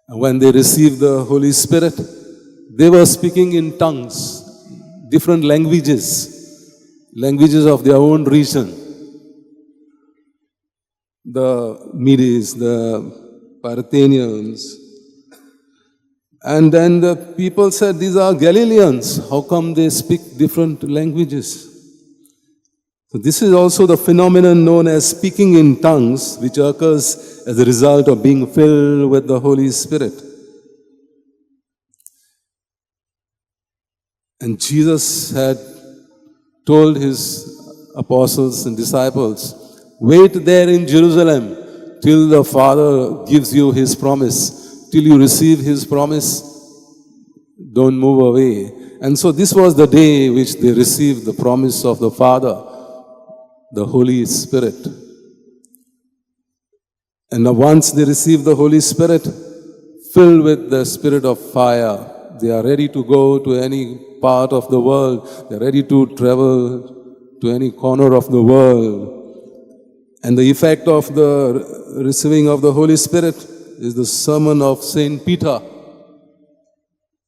And when they received the Holy Spirit, they were speaking in tongues, different languages of their own region. The Medes, the Parthians. And then the people said, these are Galileans. How come they speak different languages? So this is also the phenomenon known as speaking in tongues, which occurs as a result of being filled with the Holy Spirit. And Jesus had told his apostles and disciples, wait there in Jerusalem till the Father gives you his promise. Till you receive his promise, don't move away. And so this was the day which they received the promise of the Father, the Holy Spirit. And now once they receive the Holy Spirit, filled with the spirit of fire, they are ready to go to any part of the world. They are ready to travel to any corner of the world. And the effect of the receiving of the Holy Spirit is the sermon of Saint Peter.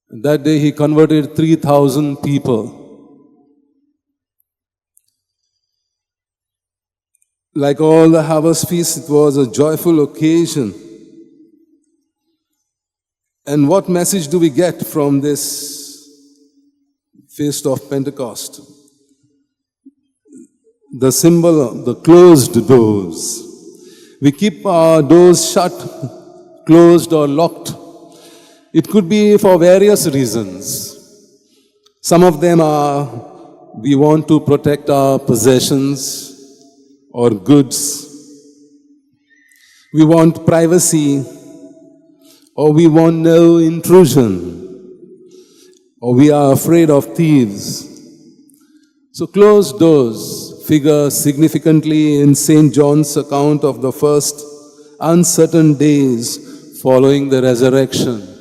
That day he converted 3,000 people. Like all the harvest feasts, it was a joyful occasion. And what message do we get from this feast of Pentecost? The symbol of the closed doors. We keep our doors shut, closed or locked. It could be for various reasons. Some of them are we want to protect our possessions or goods. We want privacy, or we want no intrusion, or we are afraid of thieves. So closed doors figure significantly in St. John's account of the first uncertain days following the resurrection.